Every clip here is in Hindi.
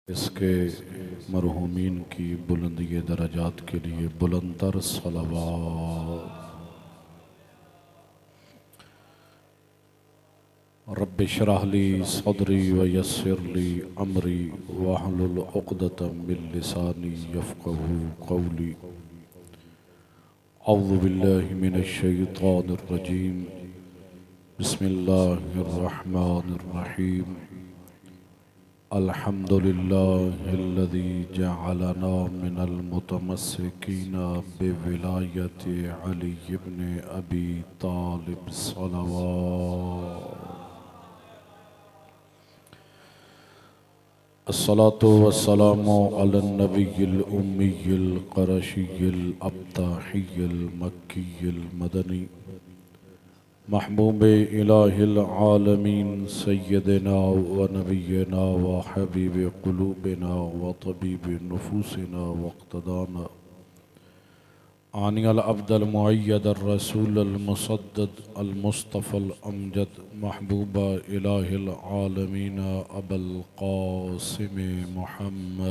इसके मरहूमीन की बुलंदी दरजात के लिए बुलंदर सलवात। रब्बि इश्रह ली सदरी व यस्सिर ली अमरी वहलुल उक़दतम मिन लिसानी यफ़क़हू क़ौली। औज़ु बिल्लाहि मिनश शैतानिर रजीम। बिस्मिल्लाहिर रहमानिर रहीम। अल्हम्दुलिल्लाहिल्लज़ी जअलना मिनल मुतमस्सिकीना बिविलायति अली इब्न अबी तालिब सलवात। अस्सलातु वस्सलामु अलन नबिय्यिल उम्मिय्यिल क़ुरैशिय्यिल अब्ताहिय्यिल मक्किय्यिल मदनी महबूब इलाहिल आलमीन सय्यदना व नबियना व हबीब क़ुलूबिना व तबीब नुफूसिना वक़्तदाना आनियल अब्दल मुअय्यद रसूल अल मुसद्दद अल मुस्तफ़ल अमजद महबूबा इलाहिल आलमीन अबुल क़ासिम मुहम्मद।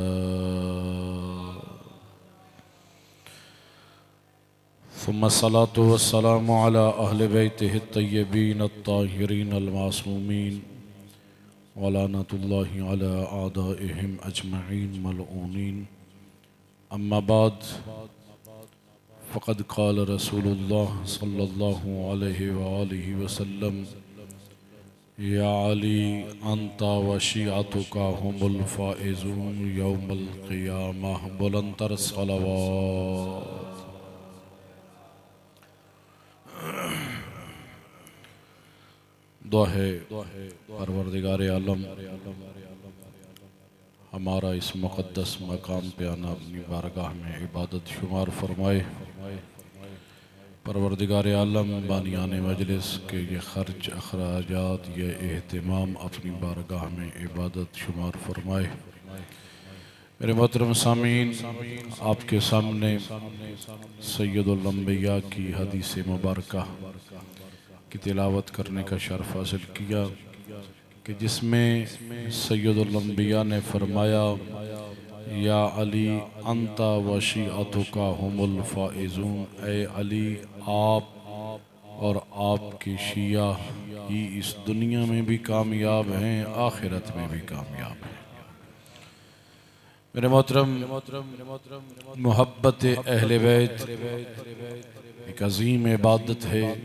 सुम्मा सलातु वस्सलामु अला अहले बैतिहि तय्यबीन अत्ताहिरीन अल मासूमीन व लानतुल्लाहि अला आदाइहिम अजमईन मलऊनीन। अम्मा बाद फ़क़द क़ाल रसूलुल्लाह सल्लल्लाहु अलैहि व आलिहि वसल्लम या अली अंता व शिअतुका हुमुल फ़ाइज़ून यौमल क़ियामह। बुलंदर सलवात। दुआ है परवरदिगार आलम हमारा इस मुक़द्दस मकाम पे आना अपनी बारगाह में इबादत शुमार फरमाए। परवरदिगार आलम बानियाने मजलिस के ये ख़र्च अखराजात ये एहतिमाम अपनी बारगाह में इबादत शुमार फरमाए। मेरे मोहतरम सामीन, आपके सामने सैयदुल अंबिया की हदीस मुबारका की तिलावत करने का शर्फ हासिल किया कि जिसमें सैयदुल अंबिया ने फरमाया या अली अंता व शिअतुका हुमुल फ़ाइज़ून। ए अली, आप और आपकी शिया ही इस दुनिया में भी कामयाब हैं, आखिरत में भी कामयाब हैं। मेरे मोहतरम, मोहब्बत अहले बैत एक अजीम इबादत है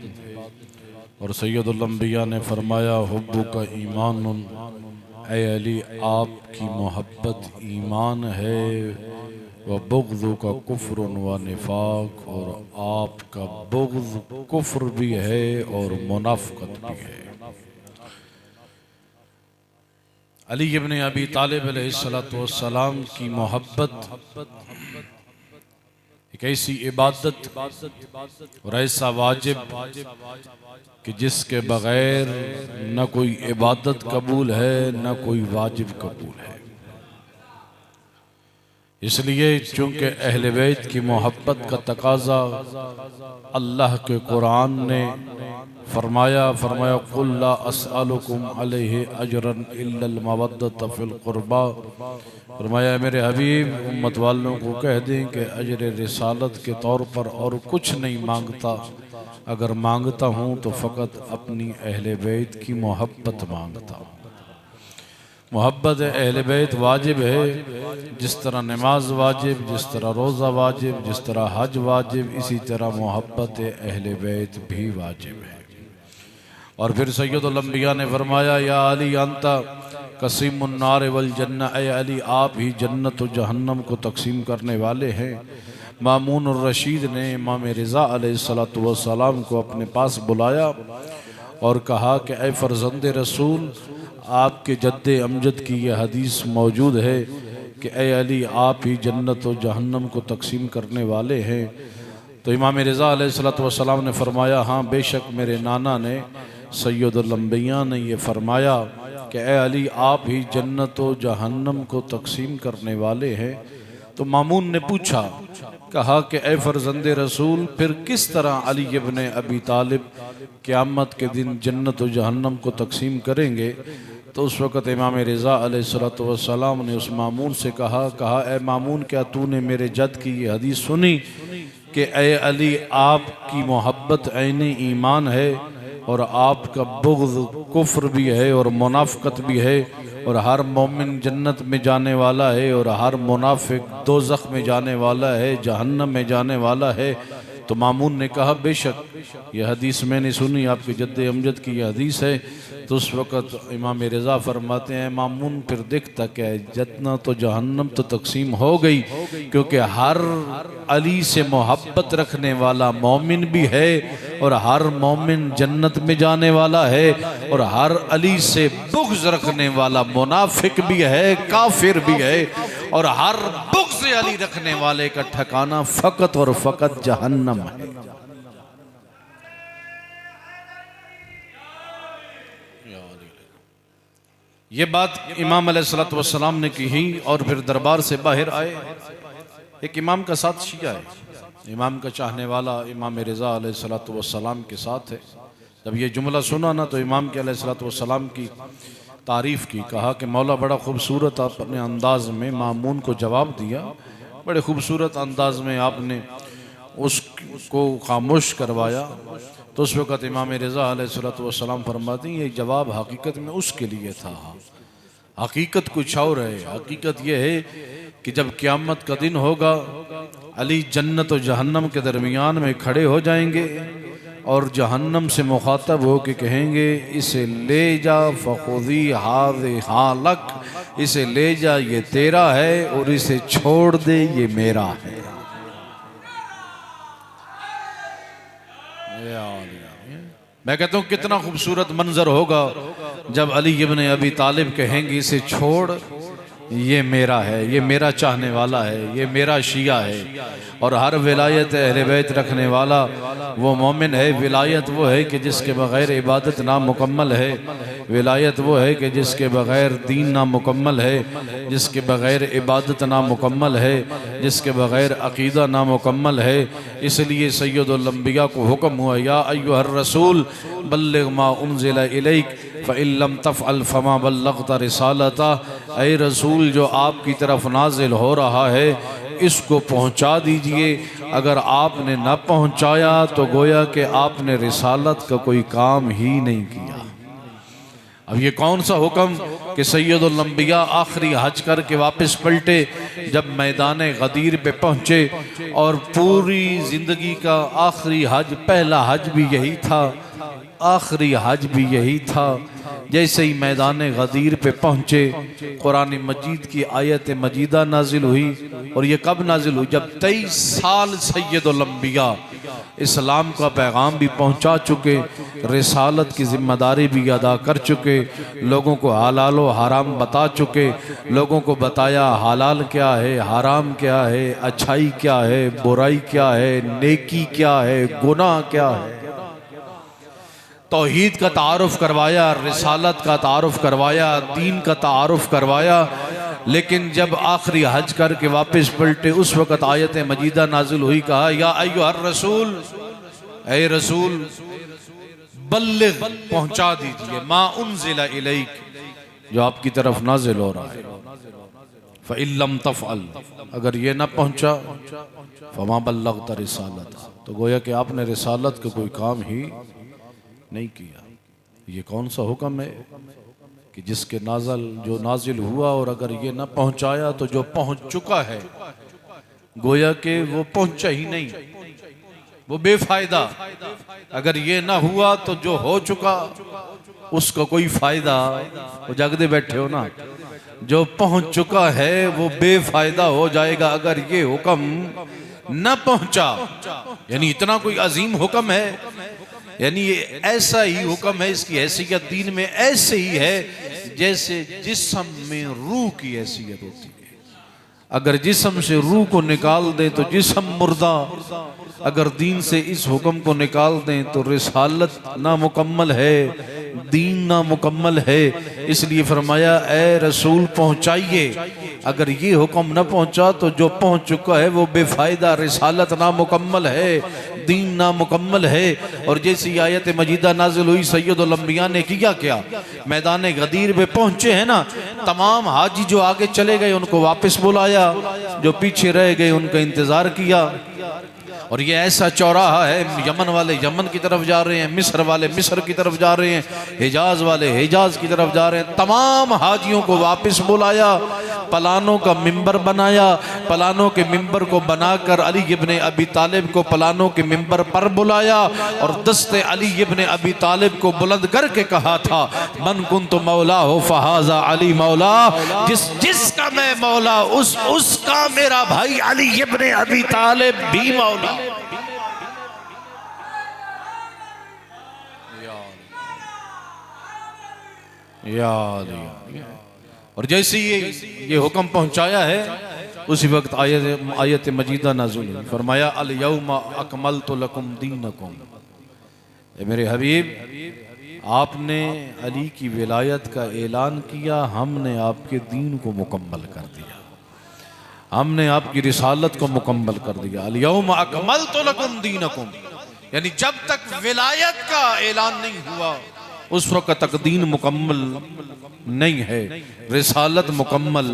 और सैयदुल अंबिया ने फरमाया हुब्बुका ईमानुन। ऐ अली, आपकी मोहब्बत ईमान है। व बुग़्ज़ुका कुफ़्रुन व निफ़ाक़, और आपका बुग़्ज़ कुफ़्र भी है और मुनाफ़क़त भी है। अली इब्न अबी तालिब अलैहिस्सलातु वस्सलाम की मोहब्बत एक ऐसी इबादत और ऐसा वाजिब कि जिसके बग़ैर न कोई इबादत कबूल है न कोई वाजिब कबूल है। इसलिए चूँकि अहले बैत की मोहब्बत का तकाज़ा अल्लाह के कुरान ने फरमाया कुल ला अस्अलुकुम अलैहि अजरन इल्लल मवद्दत फिल क़ुरबा। फरमाया मेरे हबीब, उम्मत वालों को कह दें कि अजर रिसालत के तौर पर और कुछ नहीं मांगता, अगर मांगता हूँ तो फ़कत अपनी अहले बैत की मोहब्बत मांगता हूँ। मोहब्बत अहले बैत वाजिब है, जिस तरह नमाज वाजिब, जिस तरह रोज़ा वाजिब, जिस तरह हज वाजिब, इसी तरह मोहब्बत अहले बैत भी वाजिब है। और फिर सैयदुल अंबिया ने फरमाया या अली अंता कसीमुन नार वल जन्नह। ऐ अली, आप ही जन्नत और जहन्नम को तकसीम करने वाले हैं। मामून और रशीद ने इमाम रिज़ा अलैहिस्सलातु वस्सलाम को अपने पास बुलाया और कहा कि ऐ फ़र्ज़ंद रसूल, आपके जद्दे अमजद की यह हदीस मौजूद है कि ऐ अली, आप ही जन्नत और जहन्नम को तकसीम करने वाले हैं। तो इमाम रिज़ा अलैहिस्सलातु वस्सलाम ने फरमाया हाँ, बेशक मेरे नाना ने सैयदुल अंबिया ने ये फरमाया कि ऐ अली, आप ही जन्नत और जहन्नम को तकसीम करने वाले हैं। तो मामून ने पूछा, कहा कि ऐ फ़र्ज़ंद रसूल, फिर किस तरह अली इब्न अबी तालिब क़यामत के दिन जन्नत और जहन्नम को तकसीम करेंगे तो उस वक़्त इमाम रज़ा अलैहिस्सलातु वस्सलाम ने उस मामून से कहा ए मामून, क्या तूने मेरे जद की ये हदीस सुनी कि ए अली, आपकी मोहब्बत ऐन ईमान है और आपका बुग़्ज़ कुफ्र भी है और मुनाफ़िक़त भी है, और हर मोमिन जन्नत में जाने वाला है और हर मुनाफिक दोज़ख में जाने वाला है, जहन्नम में जाने वाला है। तो मामून ने कहा बेशक यह हदीस मैंने सुनी, आपके जद्द अमजद की यह हदीस है। तो उस वक़्त इमाम रज़ा फरमाते हैं मामून फिर दिखता क्या है, जन्नत तो जहन्नम तो तकसीम हो गई, क्योंकि हर अली से मोहब्बत रखने वाला मोमिन भी है और हर मोमिन जन्नत में जाने वाला है, और हर अली से बुग़्ज़ रखने वाला मुनाफिक भी है, काफिर भी है, और हर बुग़्ज़ अली रखने वाले का ठिकाना फ़कत और फ़कत जहन्नम है। ये बात इमाम अलैहिस्सलातु वस्सलाम ने की और फिर दरबार से बाहर आए। एक इमाम का साथ शिया है, इमाम का चाहने वाला इमाम रज़ा अलैहिस्सलातु वस्सलाम के साथ है। जब ये जुमला सुना ना तो इमाम के अलैहिस्सलातु वस्सलाम की तारीफ़ की, कहा कि मौला बड़ा खूबसूरत अपने अंदाज में मामून को जवाब दिया, बड़े खूबसूरत अंदाज में आपने उसको खामोश करवाया। तो उस वक़्त इमाम रज़ा अलैहिस्सलातु वस्सलाम फरमाती ये जवाब हकीकत में उसके लिए था। हकीकत कुछ और है। हकीकत यह है कि जब क़यामत का दिन होगा, अली जन्नत और जहन्नम के दरमियान में खड़े हो जाएंगे और जहन्नम से मुखातब हो के कहेंगे इसे ले जा फ़ख़ुज़ी हाज़े हालक, इसे ले जा ये तेरा है, और इसे छोड़ दे ये मेरा है। मैं कहता हूँ कितना खूबसूरत मंजर होगा जब अली इब्न अबी तालिब कहेंगे इसे छोड़, ये मेरा है, ये मेरा चाहने वाला है, ये मेरा शिया है। और हर विलायत अहले बैत रखने वाला वो मोमिन है। विलायत वो है कि जिसके बग़ैर इबादत नामुकम्मल है, विलायत वो है कि जिसके बग़ैर दीन नामुकम्मल है, जिसके बग़ैर इबादत नामुकम्मल है, जिसके बग़ैर अक़ीदा नामुकम्मल है। इसलिए सय्यदुल अंबिया को हुक्म हुआ या अय्युहर रसूल बल्लिग़ मा उन्ज़िला इलैक फ़इन लम तफ़अल फ़मा बल्लग़्ता रिसालता। ऐ रसूल, जो आपकी तरफ नाजिल हो रहा है इसको पहुँचा दीजिए, अगर आपने न पहुँचाया तो गोया कि आपने रिसालत का कोई काम ही नहीं किया। अब ये कौन सा हुक्म कि सैयदुल अंबिया आखिरी हज करके वापस पलटे, जब मैदान गदीर पे पहुँचे, और पूरी ज़िंदगी का आखिरी हज, पहला हज भी यही था, आखिरी हज भी यही था। जैसे ही मैदान गदीर पे पहुँचे, कुरान मजीद की आयत मजीदा नाजिल हुई। और ये कब नाजिल हुई? जब 23 साल सैयदुल अंबिया इस्लाम का पैगाम भी पहुँचा चुके, रिसालत की ज़िम्मेदारी भी अदा कर चुके, लोगों को हलाल व हराम बता चुके, लोगों को बताया हलाल क्या है, हराम क्या है, अच्छाई क्या है, बुराई क्या है, नेकी क्या है, गुनाह क्या है। तौहीद का तारुफ करवाया, रिसालत का तारुफ करवाया, दीन का तारुफ करवाया। लेकिन जब आखिरी हज करके वापस पलटे, उस वक़्त आयत मजीदा नाजिल हुई, कहा या अय्युहर रसूल, ऐ रसूल बल्लिग़, पहुँचा दीजिए, मा उन्ज़िला इलैक, जो आपकी तरफ नाजिल हो रहा है। फ़इन लम तफ़अल, अगर ये ना पहुँचा, फ़मा बल्लग़्ता रिसालता, तो गोया कि आपने रिसालत का कोई काम ही नहीं किया। ये कौन सा हुक्म है कि जिसके जो नाजिल हुआ, और अगर ये ना पहुंचाया तो जो पहुंच चुका है गोया के वो पहुंचा ही नहीं, वो बेफायदा। अगर ये ना हुआ तो जो हो चुका उसका कोई फायदा, वो जागदे बैठे हो ना, जो पहुंच चुका है वो बेफायदा हो जाएगा अगर ये हुक्म न पहुंचा। यानी इतना कोई अजीम हुक्म है, यानी ये ऐसा ही हुक्म है, इसकी हैसियत दीन में ऐसे ही है जैसे जिस्म में रूह की हैसियत होती है। अगर जिस्म से रूह को निकाल दें तो जिस्म मुर्दा, अगर दीन से इस हुक्म को निकाल दें तो रिसालत नामुकम्मल है, दीन नामुकम्मल है। इसलिए फरमाया ए रसूल पहुँचाइए, अगर ये हुक्म न पहुँचा तो जो पहुँच चुका है वो बेफायदा, रिसालत नामुकम्मल है, दीन नामुकम्मल है। और जैसी आयत मजीदा नाजिल हुई सैयदुल अंबिया ने किया क्या, मैदान गदीर पे पहुंचे हैं ना, तमाम हाजी जो आगे चले गए उनको वापस बुलाया, जो पीछे रह गए उनका इंतजार किया। और ये ऐसा चौराहा है, यमन वाले यमन की तरफ जा रहे हैं, मिस्र वाले मिस्र की तरफ जा रहे हैं, हिजाज वाले हिजाज की तरफ जा रहे हैं। तमाम हाजियों को वापस बुलाया, पलानों का मिंबर बनाया, पलानों के मिंबर को बनाकर अली इब्ने अबी तालिब को पलानों के मिंबर पर बुलाया और दस्ते अली इब्ने अबी तालिब को बुलंद करके कहा था, मन कुन्तु मौला हो फहाजा अली मौला, जिसका मैं मौला उसका मेरा भाई अली इब्ने अबी तालिब भी मौला। और जैसे ये हुक्म पहुंचाया है उसी वक्त आयत मजीदा नाज़िल हुई, फरमाया अल यौमा अकमलतु लकुम दीनकुम। मेरे हबीब, आपने अली की विलायत का ऐलान किया, हमने आपके दीन को मुकम्मल कर दिया, हमने आपकी रिसालत को मुकम्मल कर दिया। अल यौमा अकमलतु लकुम दीनकुम, यानी जब तक विलायत का ऐलान नहीं हुआ उस वक्त तक दीन मुकम्मल नहीं है, रिसालत मुकम्मल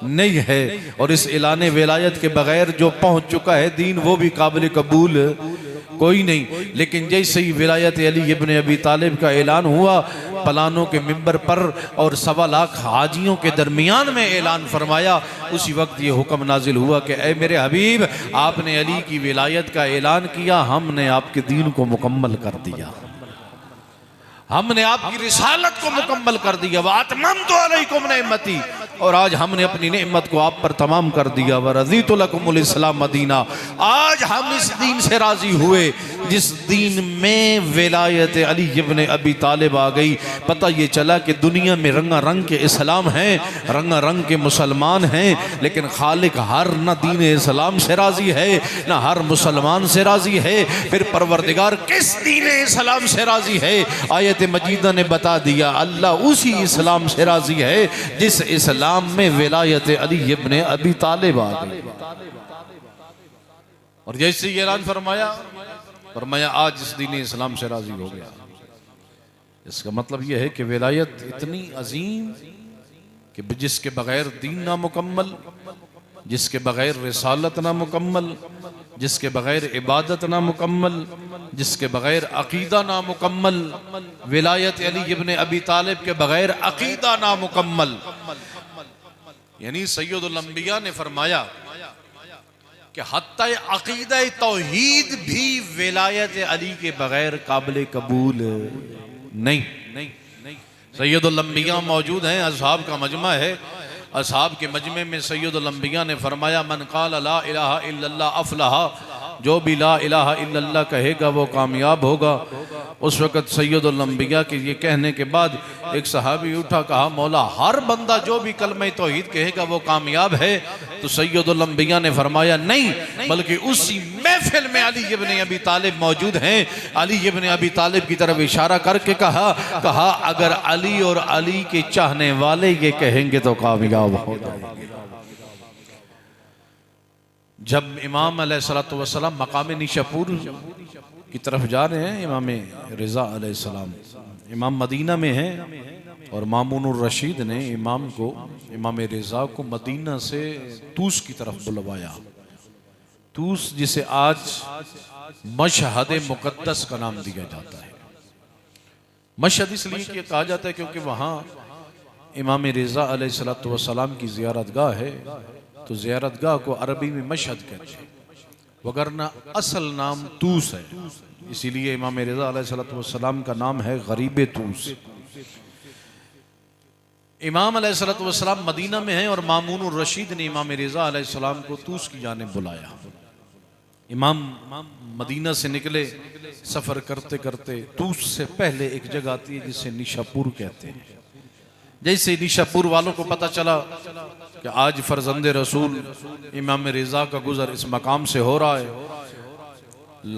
नहीं है। और इस ऐलान विलायत के बगैर जो पहुंच चुका है दीन, वो भी काबिल कबूल कोई नहीं। लेकिन जैसे ही विलायत अली इब्ने अबी तालिब का ऐलान हुआ, पलानों के मिंबर पर और 1.25 लाख हाजियों के दरमियान में ऐलान फरमाया, उसी वक्त ये हुक्म नाजिल हुआ कि ऐ मेरे हबीब, आपने अली की विलायत का ऐलान किया, हमने आपके दीन को मुकम्मल कर दिया, हमने आपकी रिसालत को मुकम्मल कर दिया। वअतममतु अलैकुम निअमती, और आज हमने अपनी नेमत को आप पर तमाम कर दिया। वरज़ीतु लकुमुल इस्लाम मदीना, आज हम इस दीन से राजी हुए जिस दीन में विलायत अली इब्ने अबी तालिब आ गई। पता ये चला कि दुनिया में रंगा रंग के इस्लाम हैं, रंगा रंग के मुसलमान हैं, लेकिन खालिक हर न दीन इस्लाम से राजी है न हर मुसलमान से राजी है। फिर परवरदिगार किस दीन इस्लाम से राजी है? आयत मजीदा ने बता दिया, अल्लाह उसी इस्लाम से राजी है जिस इस्लाम में विलायत अली इब्ने अबी तालिब आ गई। और जैसे ये ऐलान फरमाया आज इस दीन इस्लाम से राजी हो गया। इसका मतलब यह है कि विलायत इतनी अजीम कि जिसके बगैर दीन नामुकम्मल, जिसके बगैर रिसालत नामुकम्मल, जिसके बगैर इबादत नामुकम्मल, जिसके बगैर अकीदा नामुकम्मल, विलायत अली इब्ने अबी तालिब के बगैर अकीदा नामुकम्मल। यानी सैयदुल अंबिया ने फरमाया कि हत्ता अकीदा तौहीद भी विलायत अली के बगैर काबिल कबूल नहीं। सैयदुल अंबिया मौजूद हैं, असहाब का मजमा है, असहाब के मजमे में सैयदुल अंबिया ने फरमाया, मन क़ाल ला इलाहा इल्लल्लाह अफ़लहा, जो भी ला इलाहा इल्लल्लाह कहेगा वो कामयाब होगा। उस वक़्त सैयदुल अंबिया के ये कहने के बाद एक सहाबी उठा, कहा, मौला हर बंदा जो भी कलमे तौहीद कहेगा वो कामयाब है। तो सैयदुल अंबिया ने फरमाया, नहीं, बल्कि उसी महफिल में अली इब्ने अबी तालिब मौजूद हैं। अली इब्ने अबी तालिब की तरफ इशारा करके कहा अगर अली और अली के चाहने वाले ये कहेंगे तो कामयाब हो जाएंगे। जब इमाम अलैहिस्सलातु वस्सलाम मकाम निशापुर की तरफ जा रहे हैं, इमाम रिज़ा अलैहिस्सलाम इमाम मदीना में हैं और मामूनुर रशीद ने इमाम रिज़ा को मदीना से तूस की तरफ बुलवाया। तूस जिसे आज मशहद मुक़द्दस का नाम दिया जाता है। मशहद इसलिए कहा जाता है क्योंकि वहाँ इमाम रिज़ा अलैहिस्सलातु वस्सलाम की ज़ियारतगाह है, तो ज़ियारतगाह को अरबी में मशहद कहते हैं, वगरना असल नाम तूस है। इसीलिए इमाम रिज़ा अलैहिस्सलातु वस्सलाम का नाम है गरीब तूस। इमाम अलैहिस्सलातु वस्सलाम मदीना में हैं और मामूनुर रशीद ने इमाम रिज़ा अलैहिस्सलाम को तूस की जानिब बुलाया। इमाम मदीना से निकले, सफ़र करते करते तूस से पहले एक जगह आती है जिसे निशापुर कहते हैं। जैसे निशापुर वालों को पता चला कि आज फरजंद रसूल इमाम रिज़ा का गुज़र इस मकाम से हो रहा है,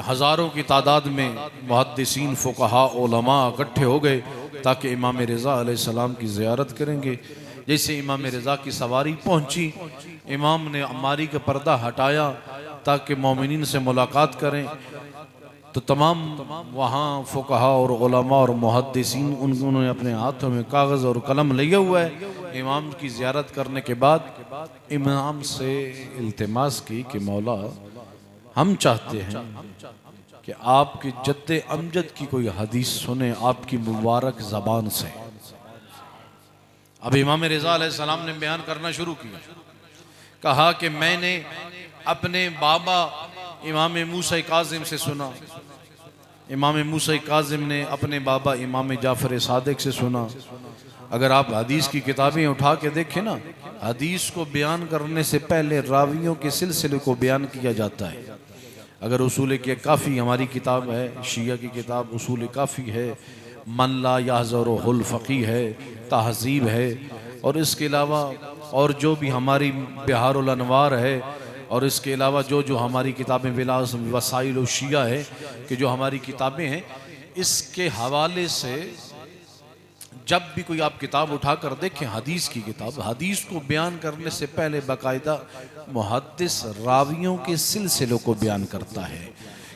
हज़ारों की तादाद में मुहद्दिसीन, फ़ुक़हा, उलमा इकट्ठे हो गए ताकि इमाम रिज़ा अलैहिस्सलाम की ज़ियारत करेंगे। जैसे इमाम रिज़ा की सवारी पहुंची, इमाम ने अमारी का पर्दा हटाया ताकि मोमिनीन से मुलाकात करें। तो तमाम वहाँ फ़ुक़हा और उलमा और मुहद्दिसीन उन्होंने अपने हाथों में कागज़ और कलम लिया हुआ है। इमाम की ज़ियारत करने के बाद इमाम से इल्तिमास की कि मौला हम चाहते हैं कि आपकी जद्दे अमजद की कोई हदीस सुने आपकी मुबारक ज़बान से। अब इमाम रिज़ा अलैहिस्सलाम ने बयान करना शुरू किया, कहा कि मैंने अपने बाबा इमाम मूसा काज़िम से सुना, इमाम मूसा काज़िम ने अपने बाबा इमाम जाफ़र सादिक से सुना। अगर आप हदीस की किताबें उठा के देखें ना, हदीस को बयान करने से पहले रावियों के सिलसिले को बयान किया जाता है। अगर उसूल के काफ़ी हमारी किताब है, शिया की किताब उसूल काफ़ी है, मन ला याज़रुहुल फ़क़ीह है, तहज़ीब है, और इसके अलावा और जो भी हमारी बिहारुल अनवार है, और इसके अलावा जो जो हमारी किताबें विलास वसाइल शिया है कि जो हमारी किताबें हैं, इसके हवाले से जब भी कोई आप किताब उठा कर देखें, हदीस की किताब, हदीस को बयान करने से पहले बाकायदा मुहद्दिस रावियों के सिलसिलों को बयान करता है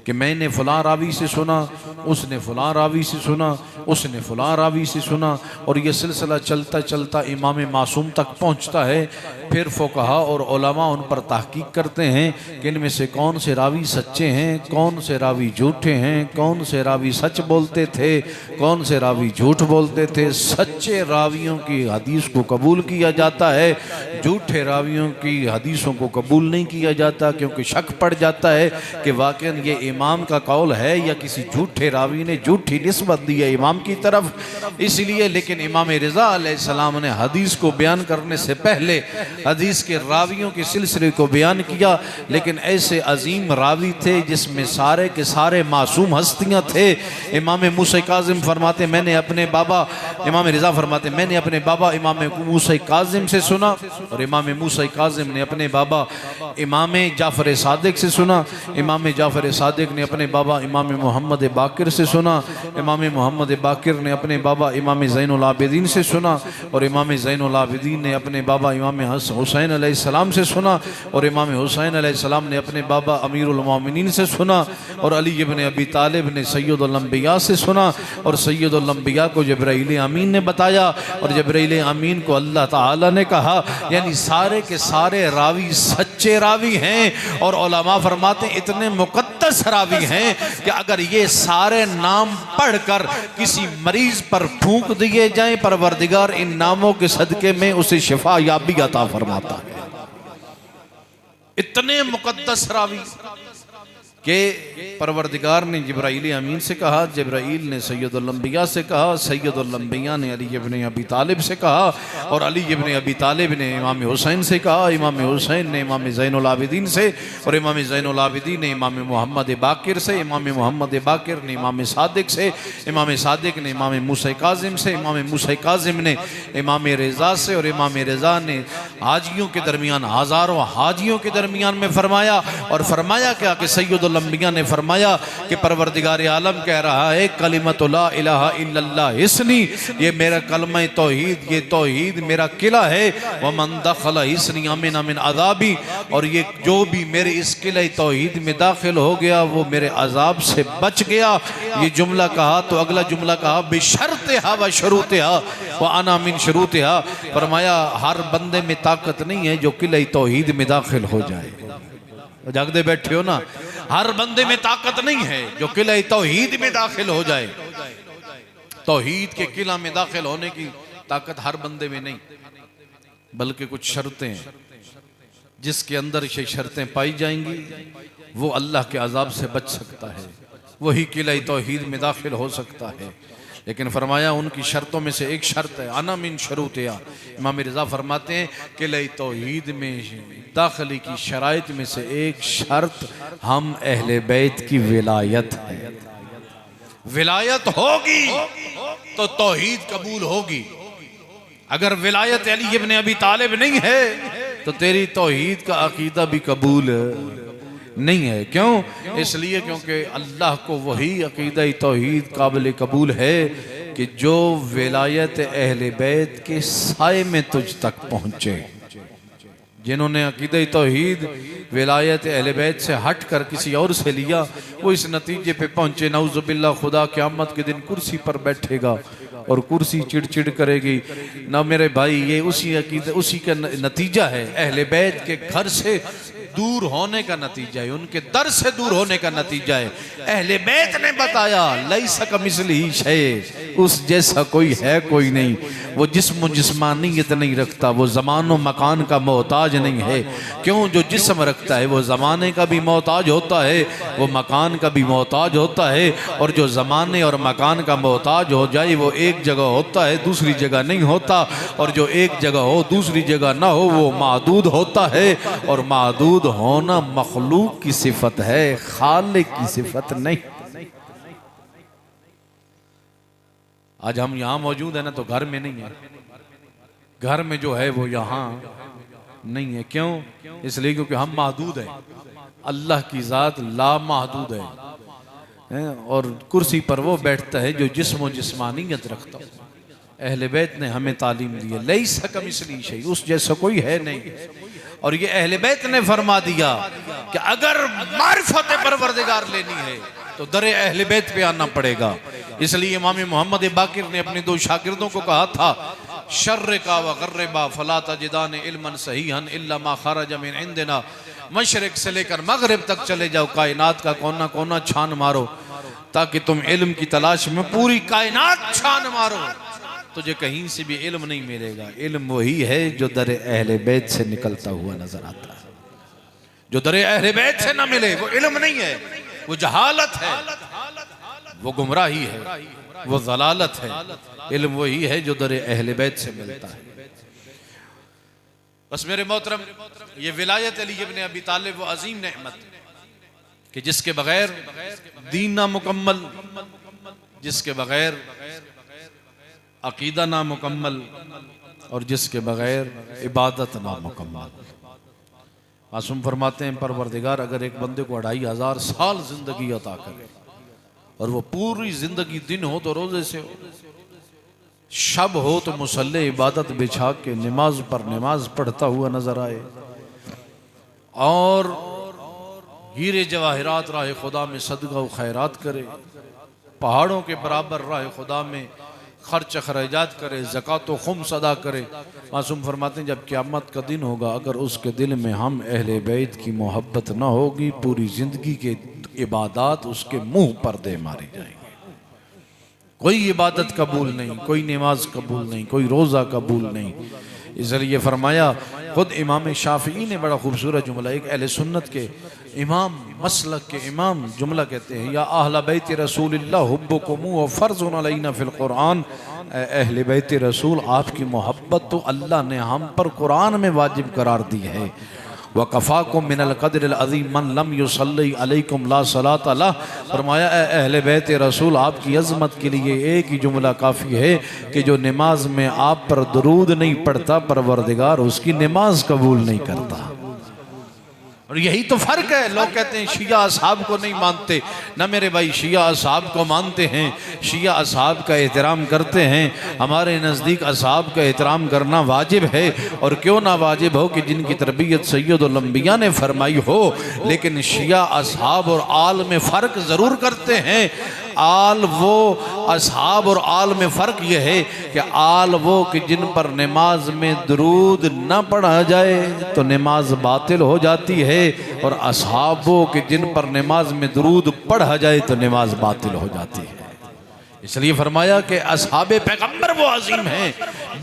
कि मैंने फ़लाँ रावी से सुना, उसने फ़लाँ रावी से सुना, उसने फ़लाँ रावी से सुना, और ये सिलसिला चलता चलता इमाम मासूम तक पहुँचता है। फिर फ़ुक़हा और उलमा उन पर तहक़ीक़ करते हैं कि इनमें से कौन से रावी सच्चे हैं, कौन से रावी झूठे हैं, कौन से रावी सच बोलते थे, कौन से रावी झूठ बोलते थे। सच्चे रावियों की हदीस को कबूल किया जाता है, झूठे रावियों की हदीसों को कबूल नहीं किया जाता, क्योंकि शक पड़ जाता है कि वाक़ई ये इमाम का कौल है या किसी झूठे रावी ने झूठी निस्बत दी है इमाम की तरफ। इसलिए लेकिन इमाम रिज़ा अलैहिस्सलाम ने हदीस को बयान करने से पहले हदीस के रावियों के सिलसिले को बयान किया। लेकिन ऐसे अजीम रावी थे जिसमें सारे के सारे मासूम हस्तियाँ थे। इमाम मूसा काज़िम फरमाते मैंने अपने बाबा, इमाम रिज़ा फरमाते मैंने अपने बाबा इमाम मूसा काज़िम से सुना, और इमाम मूसा काज़िम ने अपने बाबा इमाम जाफ़र सादिक से सुना, इमाम जाफ़र सादिक ने अपने बाबा इमाम मोहम्मद बाकिर से सुना, इमाम मोहम्मद बाकिर ने अपने बाबा इमाम ज़ैनुल आबिदीन से सुना, और इमाम ज़ैनुल आबिदीन ने अपने बाबा इमाम हुसैन अलैहिस्सलाम से सुना, और इमाम हुसैन अलैहिस्सलाम ने अपने बाबा अमीरुल मोमिनीन से सुना, और अली इब्न अबी तालिब ने सैयदुल अंबिया से सुना, और सैयदुल अंबिया को जिब्राइल अमीन ने बताया, और जिब्राइल अमीन को अल्लाह ताला ने कहा। यानी सारे के सारे रावी सच्चे रावी हैं। और उलमा फरमाते इतने मुक़द्दस रावी हैं कि अगर ये सारे नाम पढ़कर किसी मरीज पर फूंक दिए जाएं, परवरदिगार इन नामों के सदके में उसे शिफा याबी अता फरमाता है। इतने मुक़द्दस रावी के परवरदिगार ने जिब्राइल अमीन से कहा, जिब्राइल ने सैयदुल अंबिया से कहा, सैयदुल अंबिया ने अली इब्न अबी तालिब से कहा, और अली इब्न अबी तालिब ने इमाम हुसैन से कहा, इमाम हुसैन ने इमाम ज़ैनुल आबिदीन से, और इमाम ज़ैनुल आबिदीन ने इमाम मोहम्मद बाकिर से, इमाम मोहम्मद बाकिर ने इमाम सादिक से, इमाम सादिक ने इमाम मूसा काज़िम से, इमाम मूसा काज़िम ने इमाम रिज़ा से, और इमाम रिज़ा ने हाजियों के दरमियान, हज़ारों हाजियों के दरमियान में फरमाया। और फरमाया क्या कि सैयदुल अंबिया ने फरमाया कि परवरदिगार आलम कह रहा है कलिमतु ला इलाहा इल्लल्लाह हिस्नी, ये मेरा कलमा तौहीद, ये तौहीद मेरा किला है। व मन दखल हिस्नी अमिन अमिन अज़ाबी, और ये जो भी मेरे इस किले तौहीद में दाखिल हो गया वो मेरे अजाब से बच गया। ये जुमला कहा तो अगला जुमला कहा बिशर्तिहा व शुरूतिहा व अना मिन शुरूतिहा। फरमाया हर बंदे में ताकत नहीं है जो किले तौहीद में दाखिल हो जाए। जागते बैठे हो ना, हर बंदे में ताकत नहीं है जो किला तौहीद में दाखिल हो जाए। तौहीद के किला में दाखिल होने की ताकत हर बंदे में नहीं, बल्कि कुछ शर्तें हैं, जिसके अंदर ये शर्तें पाई जाएंगी वो अल्लाह के अजाब से बच सकता है, वही किला तौहीद में दाखिल हो सकता है। लेकिन फरमाया उनकी शर्तों में से एक शर्त है अना मिन शुरूतिहा। इमाम रिज़ा फरमाते हैं किला तौहीद में दाखिली की शराइत में से एक शर्त हम अहले बैत की विलायत है। विलायत होगी तो तौहीद कबूल होगी। अगर विलायत अली इब्न अबी तालिब नहीं है तो तेरी तौहीद का अकीदा भी कबूल नहीं है। क्यों? इसलिए क्योंकि अल्लाह को वही अकीदा तौहीद काबिल कबूल है कि जो विलायत अहले बैत के साए में तुझ तक पहुँचे। जिन्होंने अकीदे तौहीद विलायत अहले बैत से हट कर किसी और से लिया, वो इस नतीजे पे पहुंचे नऊज़ुबिल्लाह खुदा क़यामत के दिन कुर्सी पर बैठेगा और कुर्सी चिड़चिड़ करेगी। ना मेरे भाई, ये उसी अकीदे उसी का नतीजा है, अहले बैत के घर से दूर होने का नतीजा है, उनके दर से दूर होने का नतीजा है। अहले बैत ने बताया लैसा कमिस्लिही शै, उस जैसा कोई है कोई नहीं। वो जिस्म जिस्मानियत नहीं रखता, वो ज़मान व मकान का मोहताज नहीं है। क्यों? जो जिस्म रखता है वो ज़माने का भी मोहताज होता है, वो मकान का भी मोहताज होता है। और जो ज़माने और मकान का मोहताज हो जाए वो एक जगह होता है, दूसरी जगह नहीं होता। और जो एक जगह हो दूसरी जगह ना हो वो मादूद होता है। और मादूद होना मखलूक की सिफत है, खालिक की सिफत नहीं। आज हम यहाँ मौजूद है ना, तो घर में नहीं है, घर में जो है वो यहाँ नहीं है। क्यों? इसलिए क्योंकि हम महदूद हैं, अल्लाह की ज़ात ला महदूद है। और कुर्सी पर वो बैठता है जो जिस्म जिस्मानियत रखता है। अहले बैत ने हमें तालीम दी है लैसा कमिस्लिही शै, उस जैसा कोई है नहीं। और ये अहले बैत ने फरमा दिया कि अगर मारिफत परवरदिगार लेनी है तो दरे अहले बैत पे आना पड़ेगा। इसलिए इमाम मोहम्मद बाकिर ने अपने 2 शागिर्दों को कहा था, शर्र का व गर्रबा फला तजिदान इल्मन सहीहन इल्ला मा खरज मिन इंदिना, मशरिक से लेकर मगरिब तक चले जाओ, कायनात का कोना कोना छान मारो, ताकि तुम इल्म की तलाश में पूरी कायनात छान मारो, तुझे कहीं से भी इल्म नहीं मिलेगा। इल्म वही है जो दरे अहले बैत से निकलता हुआ नजर आता है। जो दरे अहले बैत से ना मिले वो इल्म नहीं है, वो जहालत है, वो गुमराही है, वो ज़लालत है। इल्म वही है जो दरे अहले बैत से मिलता है। बस मेरे मोहतरम, ये विलायत अली इब्न अबी तालिब वो अजीम नेमत कि जिसके बगैर दीन ना मुकम्मल, जिसके बगैर अकीदा ना मुकम्मल, और जिसके बगैर इबादत ना मुकम्मल। मासूम फरमाते हैं परवरदिगार अगर एक बंदे को 2500 साल जिंदगी अता करे और वो पूरी जिंदगी दिन हो तो रोजे से हो, शब हो तो मुसल्ले इबादत बिछा के नमाज पर नमाज पढ़ता हुआ नजर आए, और हीरे जवाहिरात राह खुदा में सदका व खैरात करे, पहाड़ों के बराबर राह खुदा में खर्च खराजात करे, ज़कात व खुम्स अदा करे। मासूम फरमाते हैं जब क़यामत का दिन होगा अगर उसके दिल में हम अहले बैत की मोहब्बत ना होगी, पूरी ज़िंदगी के इबादत उसके मुंह पर दे मारी जाएंगे। कोई इबादत कबूल नहीं, कोई नमाज कबूल नहीं, कोई रोज़ा कबूल नहीं। इसलिए फरमाया, खुद इमाम शाफ़िई ने बड़ा खूबसूरत जुमला, एक अहले सुन्नत के इमाम, मसलक के इमाम जुमला कहते हैं, या अहले बैत रसूलिल्लाह हुब्बुकुम व फ़र्ज़ुन अलैना फ़िल क़ुरआन, अहले बैत रसूल आपकी मोहब्बत तो अल्लाह ने हम पर कुरान में वाजिब करार दी है। व कफ़ाकुम मिनल क़द्रिल अज़ीम मन लम युसल्ली अलैकुम ला सलात लह, फरमाया अहले बैत रसूल आपकी अज़मत के लिए एक ही जुमला काफ़ी है कि जो नमाज में आप पर दरूद नहीं पढ़ता परवरदिगार उसकी नमाज कबूल नहीं करता। और यही तो फ़र्क है। लोग कहते हैं शिया असहाब को नहीं मानते, ना मेरे भाई शिया असहाब को मानते हैं, शिया असहाब का एहतराम करते हैं। हमारे नज़दीक असहाब का एहतराम करना वाजिब है, और क्यों ना वाजिब हो कि जिनकी तरबियत सैयदुल अंबिया ने फरमाई हो। लेकिन शिया असहाब और आल में फ़र्क ज़रूर करते हैं। आल वो, असहाब और आल में फ़र्क यह है कि आल वो कि जिन पर नमाज में दरूद न पढ़ा जाए तो नमाज बातिल हो जाती है, और असहाब वो कि जिन पर नमाज में दरूद पढ़ा जाए तो नमाज बातिल हो जाती है। इसलिए फरमाया कि असहाबे पैगंबर वो अजीम हैं,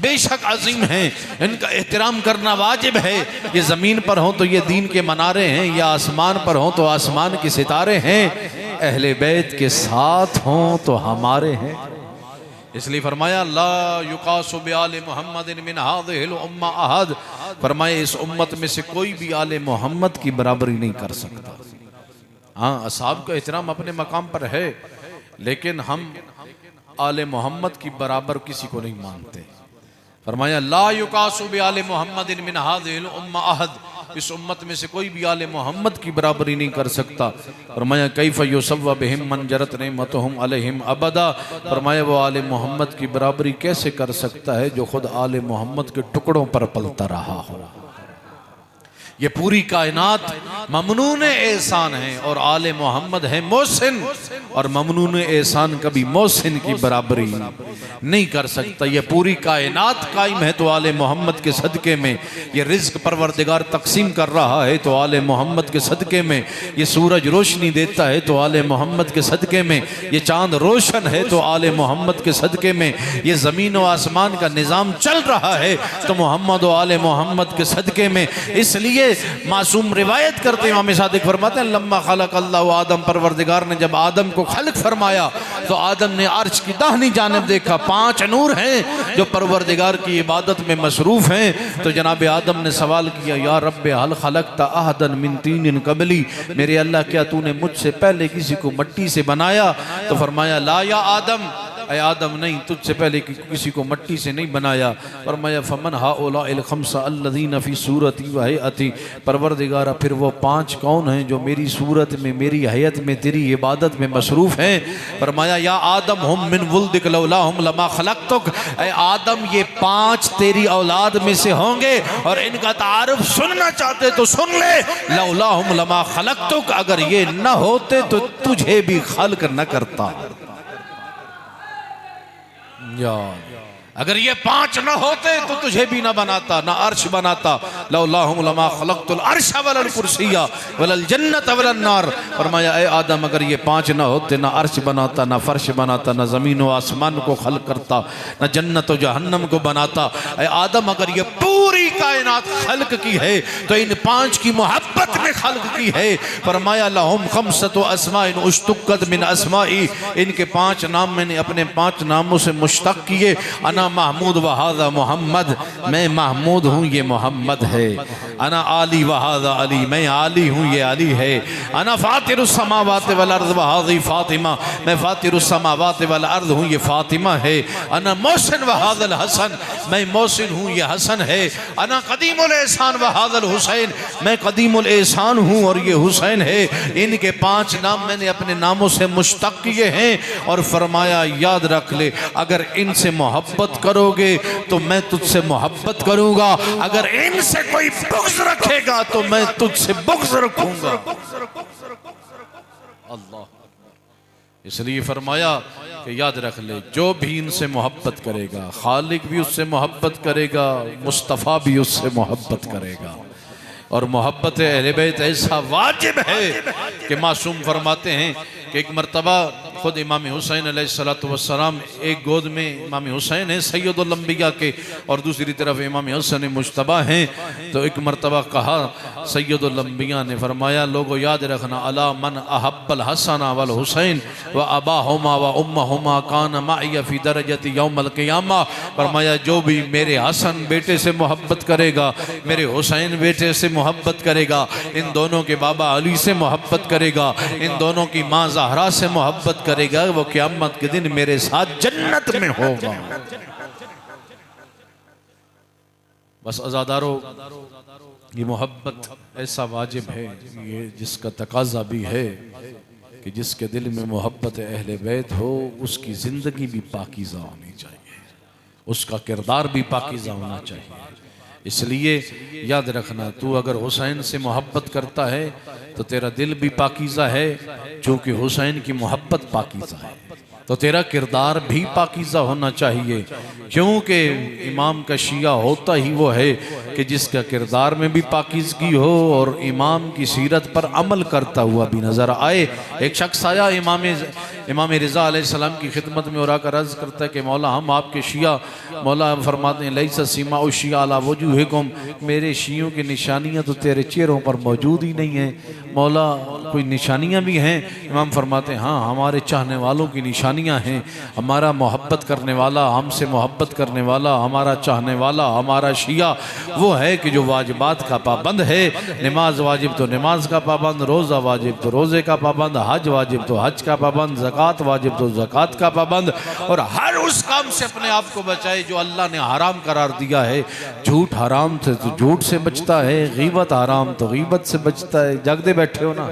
बेशक अजीम हैं, इनका एहतराम करना वाजिब है। ये ज़मीन पर हों तो ये दीन के मनारे हैं, या आसमान पर हों तो आसमान के सितारे हैं। अहले बैत के साथ हों तो हमारे हैं। इसलिए फरमाया ला युकासु बिआले मुहम्मदिन मिन हाज़िहिल उम्मा अहद, फरमाया इस उम्मत में से कोई भी आले मोहम्मद की बराबरी नहीं कर सकता। हाँ, असहाब का एहतराम अपने मकाम पर है, लेकिन हम आले मोहम्मद की बराबर किसी को नहीं मानते। फरमाया ला युकासु बिआले मुहम्मदिन मिन हाज़िहिल उम्मा अहद, इस उम्मत में से कोई भी आले मोहम्मद की बराबरी नहीं कर सकता। फरमाया कैफ युसव्वा बिहिम मन जरत नेमतहुम अलैहिम अबदा, फरमाया वो आले मोहम्मद की बराबरी कैसे कर सकता है जो खुद आले मोहम्मद के टुकड़ों पर पलता रहा हो। ये पूरी कायनात ममनून एहसान है और आले मोहम्मद है मोहसिन, और ममनून एहसान कभी मोहसिन की बराबरी नहीं कर सकता। ये पूरी कायनात कायम है तो आले मोहम्मद के सदके में, ये रिज्क परवरदिगार तकसीम कर रहा है तो आले मोहम्मद के सदके में, ये सूरज रोशनी देता है तो आले मोहम्मद के सदके में, ये चांद रोशन है तो आले मोहम्मद के सदके में, ये ज़मीन व आसमान का निज़ाम चल रहा है तो मोहम्मद व आले मोहम्मद के सदके में। इसलिए मासूम रिवायत करते हैं, इमाम सादिक फरमाते हैं लम्मा खलक अल्लाह आदम, परवरदिगार ने जब आदम को खल्क फरमाया तो आदम ने अर्श की दाहिनी जानिब देखा, 5 नूर हैं जो परवरदिगार की इबादत में मसरूफ़ हैं। तो जनाब आदम ने सवाल किया, या रब्बे हल खलकता अहदन मिन तीन कबली, मेरे अल्लाह क्या तूने मुझसे पहले किसी को मिट्टी से बनाया? तो फरमाया ला या आदम, ऐ आदम नहीं, तुझसे पहले किसी को मिट्टी से नहीं बनाया। फरमाया फमन हाउलाइल खम्सा अल्लज़ीना फ़ी सूरती व हैअती, परवरदिगारा फिर वो 5 कौन हैं जो मेरी सूरत में, मेरी हैयत में, तेरी इबादत में मसरूफ़ हैं? फरमाया या आदम हुम मिन वुल्दिक लौलाहुम लमा खलक़तुक, ऐ आदम ये 5 तेरी औलाद में से होंगे और इनका तारुफ सुनना चाहते तो सुन ले, लौलाहुम लमा खलक़तुक, अगर ये न होते तो तुझे भी खल्क न करता। अगर ये 5 न होते तो तुझे भी न बनाता, न अर्श बनाता। लौलाहुम लमा खलक़तुल अर्श वलल कुर्सिया वलल जन्नत वलन नार। फरमाया ए आदम अगर ये 5 न होते, न अर्श बनाता, न फर्श बनाता, न ज़मीन व आसमान को खल्क करता, न जन्नत व जहन्नम को बनाता। ए आदम अगर ये पूरी कायनात खल्क की है तो इन 5 की मोहब्बत में खल्क की है। फरमाया लहुम खम्सतु अस्माइन उश्तुक़्क़त मिन अस्माई, इनके 5 नाम मैंने अपने 5 नामों से मुश्तक़ किए। अना महमूद वहादा मोहम्मद, मैं महमूद हूँ ये मोहम्मद है। अना आली वहादा अली, मैं आली हूँ ये अली है। अना फातिरुस समावात वल अर्द वहादी फातिमा, मैं फातिरुस समावात वल अर्द हूँ ये फातिमा है। अना मोहसिन वहादल हसन, मैं मोहसिन हूँ ये हसन है। अना कदीमुल एहसान वहादल हुसैन, मैं कदीमुल एहसान हूँ और ये हुसैन है। इनके 5 नाम मैंने अपने नामों से मुश्तक़ किए हैं। और फरमाया याद रख ले, अगर इनसे मोहब्बत करोगे तो मैं तुझसे मोहब्बत करूंगा, अगर इनसे कोई बुग़्ज़ रखेगा तो मैं तुझसे बुग़्ज़ रखूंगा। अल्लाह, इसलिए फरमाया कि याद रख ले, जो भी इनसे मोहब्बत करेगा, खालिक भी उससे मोहब्बत करेगा, मुस्तफ़ा भी उससे मोहब्बत करेगा। और मोहब्बत अहले बैत ऐसा वाजिब है कि मासूम फरमाते हैं कि एक मरतबा खुद इमाम हुसैन अलैहिस्सलातु वस्सलाम, एक गोद में इमाम हुसैन है सैयदुल अंबिया के और दूसरी तरफ इमाम हसन मुज्तबा हैं। तो एक मरतबा कहा सैयदुल अंबिया ने, फरमाया लोगो याद रखना, अला मन अहब्बल हसन वल हुसैन व अबाहुमा व उम्महुमा कान माइया फी दरजति यौमल क़ियामा। फरमाया जो भी मेरे हसन बेटे से मोहब्बत करेगा, मेरे हुसैन बेटे से मोहब्बत करेगा, इन दोनों के बाबा अली से मोहब्बत करेगा, इन दोनों की माँ ज़हरा से मोहब्बत करेगा, वो क़यामत के दिन मेरे साथ जन्नत में होगा। बस अज़ादारो, ये मोहब्बत ऐसा वाजिब है, ये जिसका तकाजा भी है कि जिसके दिल में मोहब्बत अहले बैत हो उसकी ज़िंदगी भी पाकीज़ा होनी चाहिए, उसका किरदार भी पाकीज़ा होना चाहिए। इसलिए याद रखना, तू अगर हुसैन से मोहब्बत करता है तो तेरा दिल भी पाकीज़ा है, चूँकि हुसैन की मोहब्बत पाकीज़ा है तो तेरा किरदार भी पाकीज़ा होना चाहिए। क्योंकि इमाम का शिया होता ही वो है कि जिसका किरदार में भी पाकीज़गी हो और इमाम की सीरत पर अमल करता हुआ भी नज़र आए। एक शख्स आया इमाम रिज़ा अलैहिस्सलाम की खिदमत में और आकर अर्ज़ करता है कि मौला हम आपके शिया, मौला फरमाते हैं लैसा सीमा उस शिया अला वजूहिकुम, मेरे शियों की निशानियाँ तो तेरे चेहरों पर मौजूद ही नहीं हैं। मौला कोई निशानियाँ भी हैं? इमाम फरमाते हैं हाँ, हमारे चाहने वालों की निशानियाँ हैं। हमारा मोहब्बत करने वाला, हमसे मोहब्बत करने वाला, हमारा चाहने वाला, हमारा शिया वो है कि जो वाजिबात का पाबंद है। नमाज वाजिब तो नमाज का पाबंद, रोज़ा वाजिब तो रोज़े का पाबंद, हज वाजिब तो हज का पाबंद, ज़कात वाजिब तो ज़कात का पाबंद, और हर उस काम से अपने आप को बचाए जो अल्लाह ने हराम करार दिया है। झूठ हराम थे तो झूठ से बचता है, गीबत हराम तो गीबत से बचता है। जागते बैठे हो ना,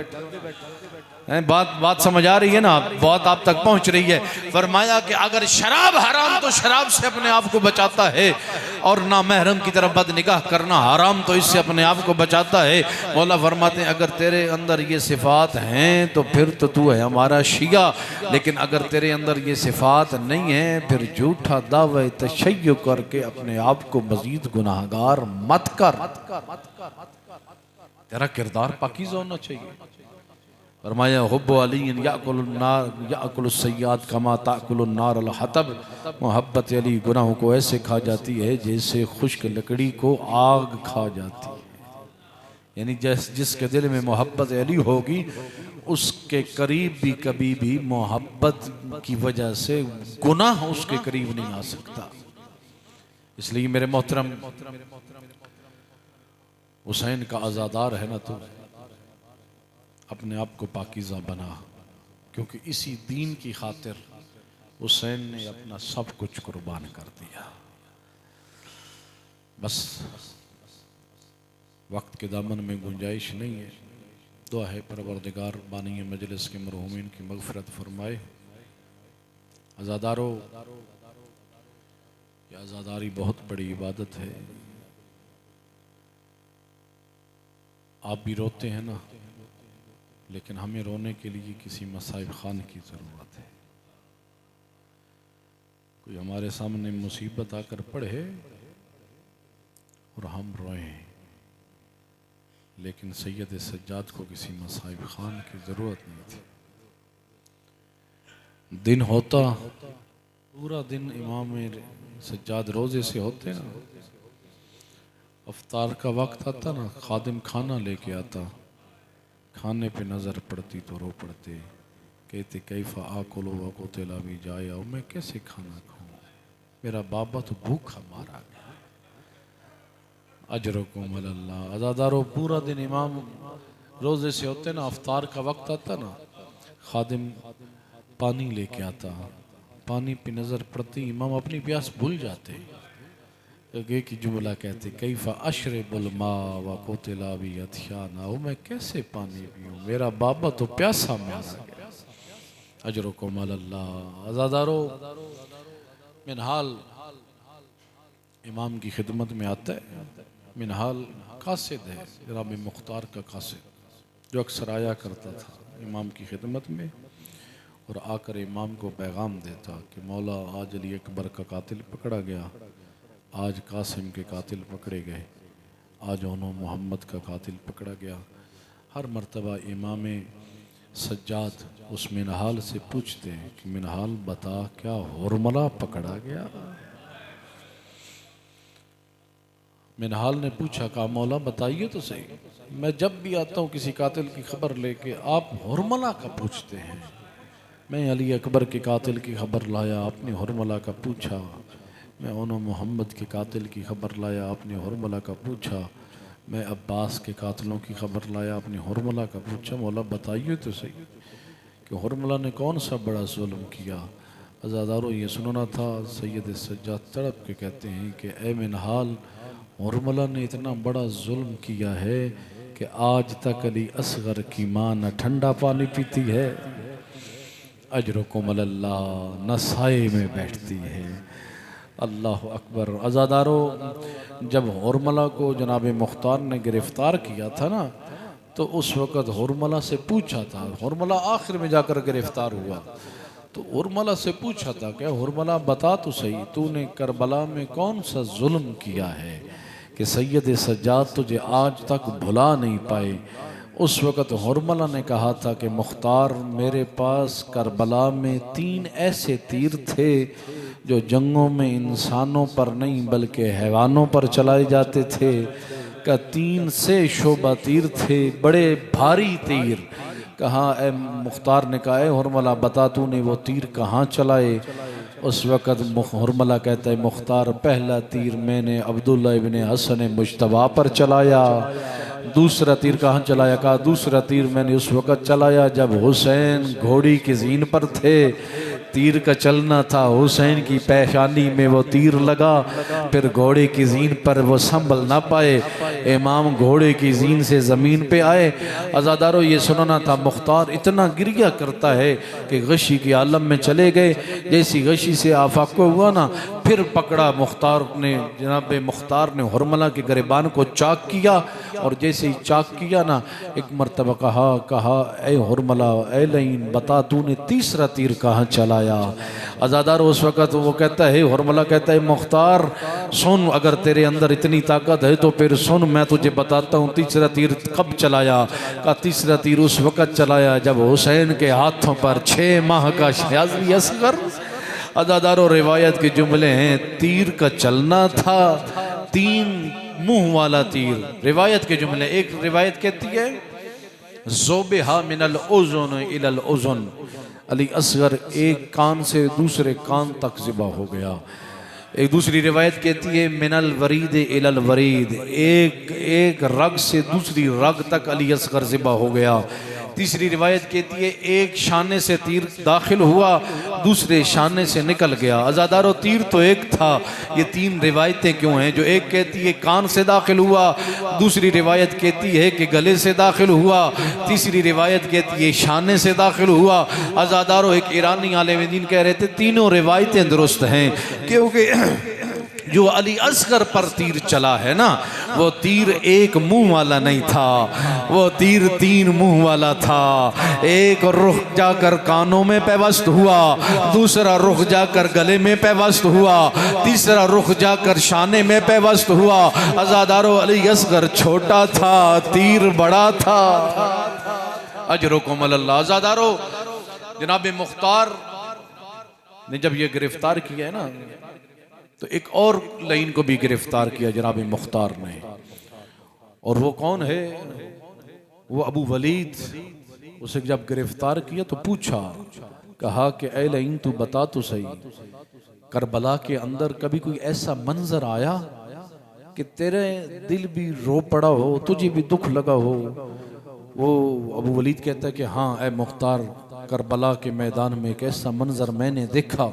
बात समझ आ रही है ना, बात आप तक पहुंच रही है। फरमाया कि अगर शराब हराम तो शराब से अपने आप को बचाता है, और ना महरम की तरफ बद निगाह करना हराम तो इससे अपने आप को बचाता है। मौला फरमाते हैं अगर तेरे अंदर ये सिफात हैं तो फिर तो तू है हमारा शिया, लेकिन अगर तेरे अंदर ये सिफात नहीं है फिर झूठा दावा तशय्युअ करके अपने आप को मजीद गुनाहगार मत कर। तेरा किरदार पाकीज़ा होना चाहिए। फरमाया हुब्बु अलीन याकुलुस सय्यात कमा ताकुलुन नार अल हतब, मोहब्बत अली गुनाहों को ऐसे खा जाती है जैसे खुश्क लकड़ी को आग खा जाती है। यानी जिसके दिल में मोहब्बत अली होगी उसके करीब भी कभी भी मोहब्बत की वजह से गुनाह उसके करीब नहीं आ सकता। इसलिए मेरे मोहतरम हुसैन का आज़ादार है ना, तो अपने आप को पाकीज़ा बना, क्योंकि इसी दीन की खातिर हुसैन ने अपना सब कुछ कुर्बान कर दिया। बस वक्त के दामन में गुंजाइश नहीं है। दुआ है परवरदिगार बानी मजलिस के मरहूमीन की मगफरत फरमाए। आज़ादारो, ये आज़ादारी बहुत बड़ी इबादत है। आप भी रोते हैं ना, लेकिन हमें रोने के लिए किसी मसाइब खान की ज़रूरत है। कोई हमारे सामने मुसीबत आकर पड़े और हम रोएं, लेकिन सैयद सज्जाद को किसी मसाइब खान की ज़रूरत नहीं थी। दिन होता पूरा दिन इमाम सज्जाद रोज़े से होते ना, अफ्तार का वक्त आता ना, खादिम खाना लेके आता, खाने पे नज़र पड़ती तो रो पड़ते, कहते कैफ़ा आकुलु व कुतिला भी जाया, मैं कैसे खाना खाऊं, मेरा बाबा तो भूखा मारा गया। अजरकुम अल्लाह। अज़ादारो, पूरा दिन इमाम रोज़े से होते ना, अफ्तार का वक्त आता ना, खादिम पानी लेके आता, पानी पे नज़र पड़ती इमाम अपनी प्यास भूल जाते, एक ही जुमला कहते कैफ़ा अशरबुल मा व कुतिला भी अथियाना, मैं कैसे पानी पीऊँ, मेरा बाबा तो प्यासा मारा गया। अजरुकुम अल्लाह। अज़ादारो, मिनहाल इमाम की खिदमत में आता है। मिनहाल कासिद है, जनाब मुख्तार का कासिद, जो अक्सर आया करता था इमाम की खिदमत में और आकर इमाम को पैगाम देता कि मौला आज अली अकबर का कातिल पकड़ा गया, आज कासिम के कातिल पकड़े गए, आज उन्होंने मोहम्मद का कातिल पकड़ा गया। हर मर्तबा इमाम सज्जाद उस मिनहाल से पूछते हैं कि मिनहाल बता, क्या हुरमला पकड़ा गया? मिनहाल ने पूछा, कहा मौला बताइए तो सही, मैं जब भी आता हूँ किसी कातिल की खबर लेके आप हुरमला का पूछते हैं। मैं अली अकबर के कातिल की खबर लाया, आपने हुरमला का पूछा। मैं उन्होंने मोहम्मद के कातिल की खबर लाया, आपने हुरमला का पूछा। मैं अब्बास के कातिलों की खबर लाया, आपने हुरमला का पूछा। मौला बताइए तो सही कि हुरमला ने कौन सा बड़ा जुल्म किया। अज़ादारों, ये सुनना था। सैयद सज्जाद तड़प के कहते हैं कि ए मिनहाल, हुरमला ने इतना बड़ा जुल्म किया है कि आज तक अली असगर की माँ न ठंडा पानी पीती है, अजरुकुम अल्लाह, न साए में बैठती है। अल्लाह अकबर। अज़ादारों, जब हुरमला को जनाब मुख्तार ने गिरफ़्तार किया था ना, तो उस वक़्त हुरमला से पूछा था, हुरमला आखिर में जाकर गिरफ़्तार हुआ, तो हुरमला से पूछा था क्या हुरमला बता तो सही, तूने करबला में कौन सा जुल्म किया है कि सैयद सज्जाद तुझे आज तक भुला नहीं पाए। उस वक़्त हुरमला ने कहा था कि मुख्तार, मेरे पास करबला में 3 ऐसे तीर थे जो जंगों में इंसानों पर नहीं बल्कि हैवानों पर चलाए जाते थे। का 3 से शोभा तीर थे, बड़े भारी तीर। कहा ए मुख्तार ने कहा, हुरमला बता तूने वो तीर कहाँ चलाए? उस वक़्त हुरमला कहता है, मुख्तार, पहला तीर मैंने अब्दुल्ला इब्न हसन मुज्तबा पर चलाया। दूसरा तीर कहाँ चलाया? कहा दूसरा तीर मैंने उस वक़्त चलाया जब हुसैन घोड़ी की ज़ीन पर थे। तीर का चलना था, हुसैन की पेशानी में वो तीर लगा, फिर घोड़े की जीन पर वो संभल ना पाए, इमाम घोड़े की जीन से ज़मीन पे आए। अज़ादारों ये सुनाना था, मुख्तार इतना गिरिया करता है कि गशी के आलम में चले गए। जैसी गशी से आफाको हुआ ना, फिर पकड़ा मुख्तार ने, जनाब मुख्तार ने हुरमला के गिरबान को चाक किया, और जैसे ही चाक किया ना, एक मरतबा कहा ए हुरमला, ए लईन, बता तूने तीसरा तीर कहाँ चलाया। अज़ादार उस वक़्त वो कहता है, हुरमला कहता है, मुख्तार सुन, अगर तेरे अंदर इतनी ताकत है तो फिर सुन, मैं तुझे बताता हूँ तीसरा तीर कब चलाया। का तीसरा तीर उस वक़्त चलाया जब हुसैन के हाथों पर 6 माह का शाज़ी असगर। अज़ादारों रिवायत के जुमले हैं, तीर का चलना था, 3 मुंह वाला तीर। रिवायत के जुमले, एक रिवायत कहती है ज़ोबहा मिनल उज़ुन इलल उज़ुन, अली असगर एक कान से दूसरे कान तक ज़िबा हो गया। एक दूसरी रिवायत कहती है मिनल वरीद इलल वरीद, एक रग से दूसरी रग तक अली असगर ज़िबा हो गया। तीसरी रिवायत कहती है एक शाने से तीर दाखिल हुआ, दूसरे शाने से निकल गया। अज़ादारों तीर तो एक था, ये 3 रिवायतें क्यों हैं? जो एक कहती है कान से दाखिल हुआ, दूसरी रिवायत कहती है कि गले से दाखिल हुआ, तीसरी रिवायत कहती है शाने से दाखिल हुआ। अज़ादारों एक ईरानी आलिम दीन कह रहे थे तीनों रिवायतें दुरुस्त हैं, क्योंकि जो अली असगर पर तीर चला है ना, वो तीर एक मुंह वाला नहीं था, वो तीर 3 मुंह वाला था। एक रुख जाकर कानों में पैवस्त हुआ, दूसरा रुख जाकर गले में पैवस्त हुआ, तीसरा रुख जाकर शाने में पैवस्त हुआ। अज़ादारों अली असगर छोटा था, तीर बड़ा था। अजरुकुम अल्लाह। अज़ादारों जनाब मुख्तार ने जब ये गिरफ्तार किया है ना, तो एक और लाइन को भी गिरफ्तार किया जनाब मुख्तार ने, और वो कौन है? वो अबू वलीद। उसे जब गिरफ्तार किया तो पूछा, कहा कि ए लाइन तू बता तो सही, करबला के अंदर कभी कोई ऐसा मंजर आया कि तेरे दिल भी रो पड़ा हो, तुझे भी दुख लगा हो? वो अबू वलीद कहता है कि हाँ ए मुख्तार, करबला के मैदान में एक ऐसा मंजर मैंने देखा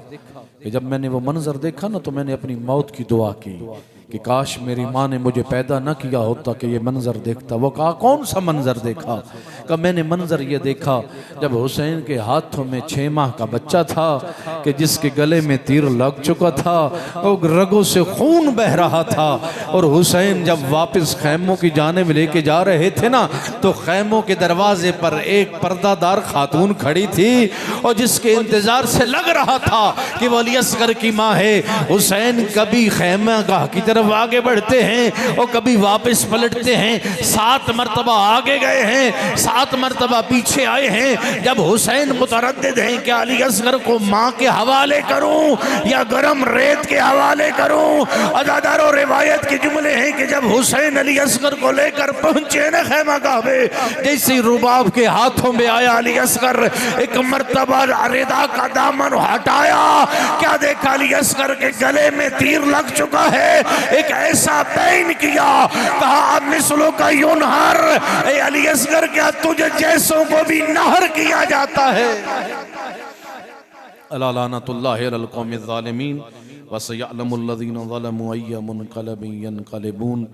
कि जब मैंने वो मंजर देखा ना, तो मैंने अपनी मौत की दुआ की कि काश मेरी माँ ने मुझे पैदा न किया होता कि ये मंजर देखता। वो कहा कौन सा मंजर देखा? कहा मैंने मंजर ये देखा जब हुसैन के हाथों में 6 माह का बच्चा था कि जिसके गले में तीर लग चुका था, और रगों से खून बह रहा था, और हुसैन जब वापस खैमों की जानिब लेके जा रहे थे ना, तो खैमों के दरवाजे पर एक पर्दादार खातून खड़ी थी, और जिसके इंतजार से लग रहा था कि वो अली असगर की माँ है। हुसैन कभी खैमा की तरफ आगे बढ़ते हैं और कभी वापस पलटते हैं, 7 मरतबा आगे गए हैं, 7 मरतबा पीछे आए हैं। जब हुसैन मुतरद्दिद हैं कि अली असगर को माँ के हवाले करूं या गरम रेत के हवाले करूं। अज़ादारों रिवायत के जुमले हैं कि जब हुसैन अली असगर को लेकर पहुंचे न खैमा काबे, जैसे रुबाब के हाथों में आया अली असगर, एक मरतबा रिदा का दामन हटाया, क्या देखा अली असगर के गले में तीर लग चुका है। एक ऐसा बैन किया, कहा अब मिसलों का यूनहर, अली असगर क्या तुझे जैसों को भी नहर किया जाता है। अला लानतुल्लाहि अलल कौमिज़ ज़ालिमीन व सयअलमुल लज़ीना ज़लमू अय्या मुनक़लिबिन यनक़लिबून।